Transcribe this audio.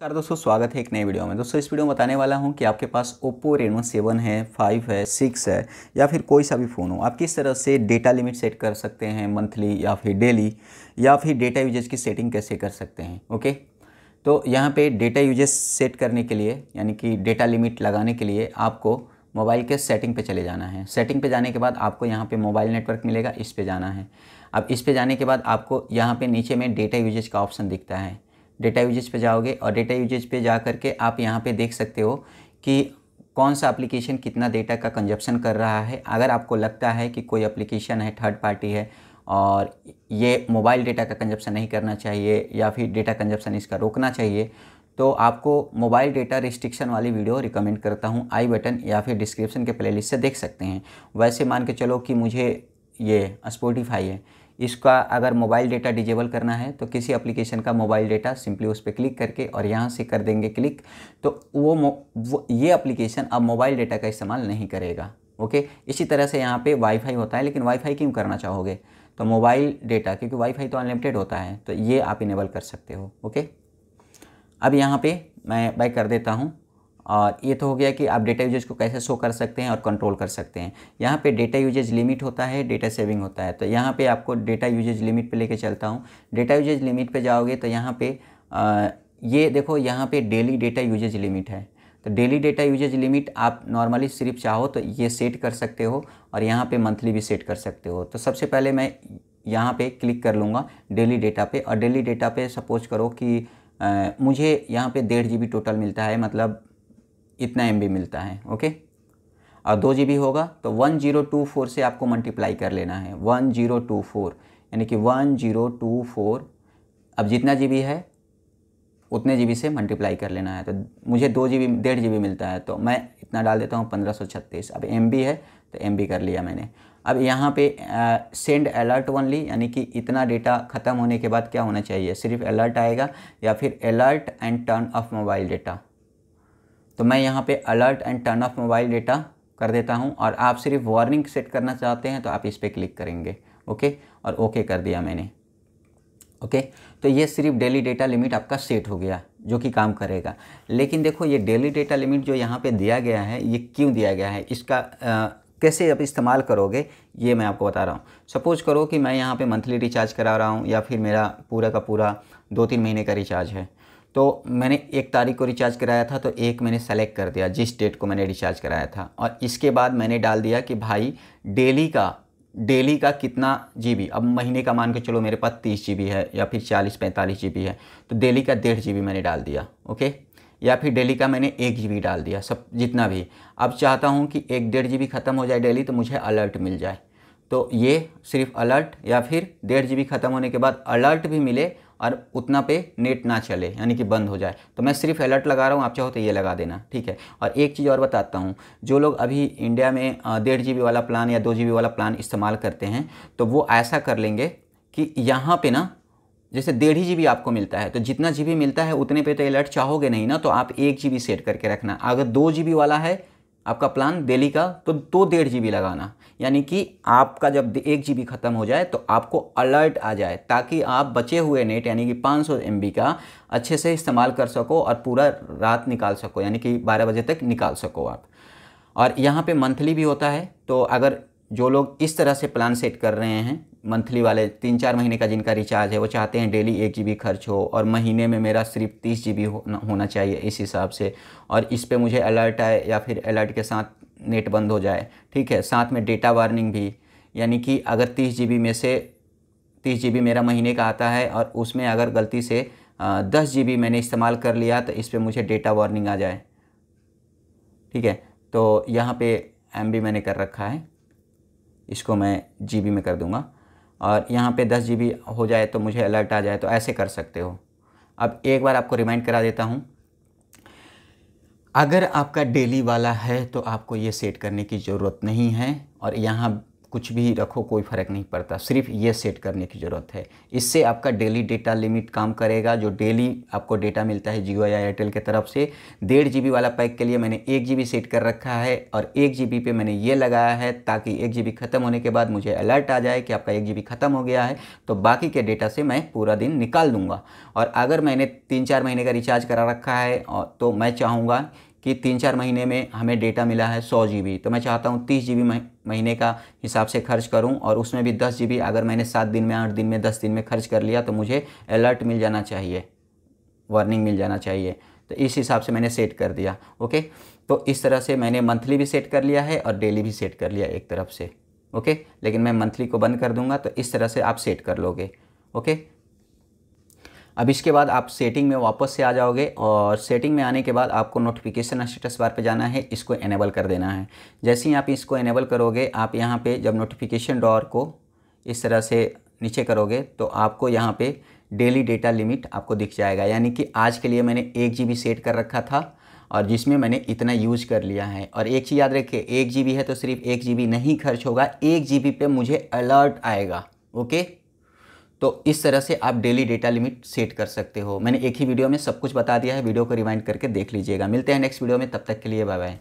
नमस्कार दोस्तों, स्वागत है एक नए वीडियो में। दोस्तों इस वीडियो में बताने वाला हूं कि आपके पास Oppo Reno 7 है, 5 है, 6 है या फिर कोई सा भी फ़ोन हो, आप किस तरह से डेटा लिमिट सेट कर सकते हैं मंथली या फिर डेली, या फिर डेटा यूजेज की सेटिंग कैसे कर सकते हैं। ओके, तो यहाँ पे डेटा यूजेज सेट करने के लिए यानी कि डेटा लिमिट लगाने के लिए आपको मोबाइल के सेटिंग पे चले जाना है। सेटिंग पे जाने के बाद आपको यहाँ पे मोबाइल नेटवर्क मिलेगा, इस पे जाना है। अब इस पे जाने के बाद आपको यहाँ पे नीचे में डेटा यूजेज का ऑप्शन दिखता है। डेटा यूजेज पे जाओगे और डेटा यूजेज पे जा करके आप यहाँ पे देख सकते हो कि कौन सा एप्लीकेशन कितना डेटा का कंजप्शन कर रहा है। अगर आपको लगता है कि कोई एप्लीकेशन है, थर्ड पार्टी है और ये मोबाइल डेटा का कंजप्शन नहीं करना चाहिए या फिर डेटा कंजप्शन इसका रोकना चाहिए, तो आपको मोबाइल डेटा रिस्ट्रिक्शन वाली वीडियो रिकमेंड करता हूँ। आई बटन या फिर डिस्क्रिप्शन के प्लेलिस्ट से देख सकते हैं। वैसे मान के चलो कि मुझे ये स्पॉटिफाई है, इसका अगर मोबाइल डेटा डिजेबल करना है तो किसी एप्लीकेशन का मोबाइल डेटा सिंपली उस पर क्लिक करके और यहाँ से कर देंगे क्लिक, तो वो ये एप्लीकेशन अब मोबाइल डेटा का इस्तेमाल नहीं करेगा। ओके, इसी तरह से यहाँ पे वाईफाई होता है, लेकिन वाईफाई क्यों करना चाहोगे, तो मोबाइल डेटा, क्योंकि वाईफाई तो अनलिमिटेड होता है, तो ये आप इनेबल कर सकते हो। ओके, अब यहाँ पे मैं बैक कर देता हूँ और ये तो हो गया कि आप डेटा यूजेज को कैसे शो कर सकते हैं और कंट्रोल कर सकते हैं। यहाँ पे डेटा यूजेज लिमिट होता है, डेटा सेविंग होता है। तो यहाँ पे आपको डेटा यूजेज लिमिट पे लेके चलता हूँ। डेटा यूजेज लिमिट पे जाओगे तो यहाँ पे ये देखो, यहाँ पे डेली डेटा यूजेज लिमिट है। तो डेली डेटा यूजेज लिमिट आप नॉर्मली सिर्फ चाहो तो ये सेट कर सकते हो और यहाँ पे मंथली भी सेट कर सकते हो। तो सबसे पहले मैं यहाँ पे क्लिक कर लूँगा डेली डेटा पे, और डेली डेटा पे सपोज करो कि मुझे यहाँ पे 1.5 GB टोटल मिलता है, मतलब इतना MB मिलता है। ओके, और 2 GB होगा तो 1024 से आपको मल्टीप्लाई कर लेना है। 1024 यानी कि 1024, अब जितना GB है उतने GB से मल्टीप्लाई कर लेना है। तो मुझे 2 GB 1.5 GB मिलता है, तो मैं इतना डाल देता हूँ 1536। अब MB है तो MB कर लिया मैंने। अब यहाँ पे सेंड अलर्ट ओनली, यानी कि इतना डेटा ख़त्म होने के बाद क्या होना चाहिए, सिर्फ अलर्ट आएगा या फिर alert and turn off mobile data. तो मैं यहाँ पे alert and turn off mobile data कर देता हूँ, और आप सिर्फ वार्निंग सेट करना चाहते हैं तो आप इस पर क्लिक करेंगे। ओके, और ओके कर दिया मैंने। ओके, तो ये सिर्फ डेली डेटा लिमिट आपका सेट हो गया, जो कि काम करेगा। लेकिन देखो, ये डेली डेटा लिमिट जो यहाँ पे दिया गया है, ये क्यों दिया गया है, इसका कैसे आप इस्तेमाल करोगे, ये मैं आपको बता रहा हूँ। सपोज करो कि मैं यहाँ पे मंथली रिचार्ज करा रहा हूँ, या फिर मेरा पूरा का पूरा 2-3 महीने का रिचार्ज है। तो मैंने 1 तारीख को रिचार्ज कराया था, तो एक मैंने सेलेक्ट कर दिया जिस डेट को मैंने रिचार्ज कराया था, और इसके बाद मैंने डाल दिया कि भाई डेली का कितना GB। अब महीने का मान के चलो मेरे पास 30 GB है या फिर 40-45 GB है, तो डेली का 1.5 GB मैंने डाल दिया। ओके, या फिर डेली का मैंने 1 GB डाल दिया, सब जितना भी। अब चाहता हूँ कि 1-1.5 GB ख़त्म हो जाए डेली, तो मुझे अलर्ट मिल जाए। तो ये सिर्फ अलर्ट, या फिर 1.5 GB ख़त्म होने के बाद अलर्ट भी मिले और उतना पे नेट ना चले, यानी कि बंद हो जाए, तो मैं सिर्फ अलर्ट लगा रहा हूँ। आप चाहो तो ये लगा देना, ठीक है। और एक चीज़ और बताता हूँ, जो लोग अभी इंडिया में 1.5 GB वाला प्लान या 2 GB वाला प्लान इस्तेमाल करते हैं, तो वो ऐसा कर लेंगे कि यहाँ पे ना, जैसे 1.5 GB आपको मिलता है, तो जितना GB मिलता है उतने पे तो अलर्ट चाहोगे नहीं ना, तो आप 1 GB सेट करके रखना। अगर 2 GB वाला है आपका प्लान डेली का, तो 1.5 GB लगाना, यानी कि आपका जब 1 GB ख़त्म हो जाए तो आपको अलर्ट आ जाए, ताकि आप बचे हुए नेट यानी कि 500 MB का अच्छे से इस्तेमाल कर सको और पूरा रात निकाल सको, यानी कि 12 बजे तक निकाल सको आप। और यहाँ पे मंथली भी होता है, तो अगर जो लोग इस तरह से प्लान सेट कर रहे हैं, मंथली वाले 3-4 महीने का जिनका रिचार्ज है, वो चाहते हैं डेली 1 GB खर्च हो और महीने में मेरा सिर्फ 30 GB होना चाहिए इस हिसाब से, और इस पे मुझे अलर्ट आए या फिर अलर्ट के साथ नेट बंद हो जाए, ठीक है, साथ में डेटा वार्निंग भी। यानी कि अगर 30 GB में से 30 GB मेरा महीने का आता है और उसमें अगर गलती से 10 GB मैंने इस्तेमाल कर लिया, तो इस पर मुझे डेटा वार्निंग आ जाए, ठीक है। तो यहाँ पे MB मैंने कर रखा है, इसको मैं GB में कर दूंगा, और यहाँ पे 10 GB हो जाए तो मुझे अलर्ट आ जाए, तो ऐसे कर सकते हो। अब एक बार आपको रिमाइंड करा देता हूँ, अगर आपका डेली वाला है तो आपको ये सेट करने की ज़रूरत नहीं है, और यहाँ कुछ भी रखो कोई फ़र्क नहीं पड़ता, सिर्फ ये सेट करने की ज़रूरत है। इससे आपका डेली डेटा लिमिट काम करेगा। जो डेली आपको डेटा मिलता है जियो या एयरटेल की तरफ से, 1.5 GB वाला पैक के लिए मैंने 1 GB सेट कर रखा है और 1 GB पे मैंने ये लगाया है ताकि 1 GB ख़त्म होने के बाद मुझे अलर्ट आ जाए कि आपका 1 GB ख़त्म हो गया है, तो बाकी के डेटा से मैं पूरा दिन निकाल दूँगा। और अगर मैंने 3-4 महीने का रिचार्ज करा रखा है तो मैं चाहूँगा कि 3-4 महीने में हमें डेटा मिला है 100 GB, तो मैं चाहता हूँ 30 GB महीने का हिसाब से खर्च करूँ और उसमें भी 10 GB अगर मैंने 7 दिन में, 8 दिन में, 10 दिन में खर्च कर लिया तो मुझे अलर्ट मिल जाना चाहिए, वार्निंग मिल जाना चाहिए। तो इस हिसाब से मैंने सेट कर दिया। ओके, तो इस तरह से मैंने मंथली भी सेट कर लिया है और डेली भी सेट कर लिया एक तरफ से। ओके, लेकिन मैं मंथली को बंद कर दूँगा, तो इस तरह से आप सेट कर लोगे। ओके, अब इसके बाद आप सेटिंग में वापस से आ जाओगे और सेटिंग में आने के बाद आपको नोटिफिकेशन स्टेटस बार पे जाना है, इसको इनेबल कर देना है। जैसे ही आप इसको इनेबल करोगे, आप यहाँ पे जब नोटिफिकेशन डॉर को इस तरह से नीचे करोगे तो आपको यहाँ पे डेली डेटा लिमिट आपको दिख जाएगा। यानी कि आज के लिए मैंने 1 GB सेट कर रखा था और जिसमें मैंने इतना यूज कर लिया है। और एक चीज़ याद रखिए, 1 GB है तो सिर्फ 1 GB नहीं खर्च होगा, 1 GB पे मुझे अलर्ट आएगा। ओके, तो इस तरह से आप डेली डेटा लिमिट सेट कर सकते हो। मैंने एक ही वीडियो में सब कुछ बता दिया है, वीडियो को रिवाइंड करके देख लीजिएगा। मिलते हैं नेक्स्ट वीडियो में, तब तक के लिए बाय बाय।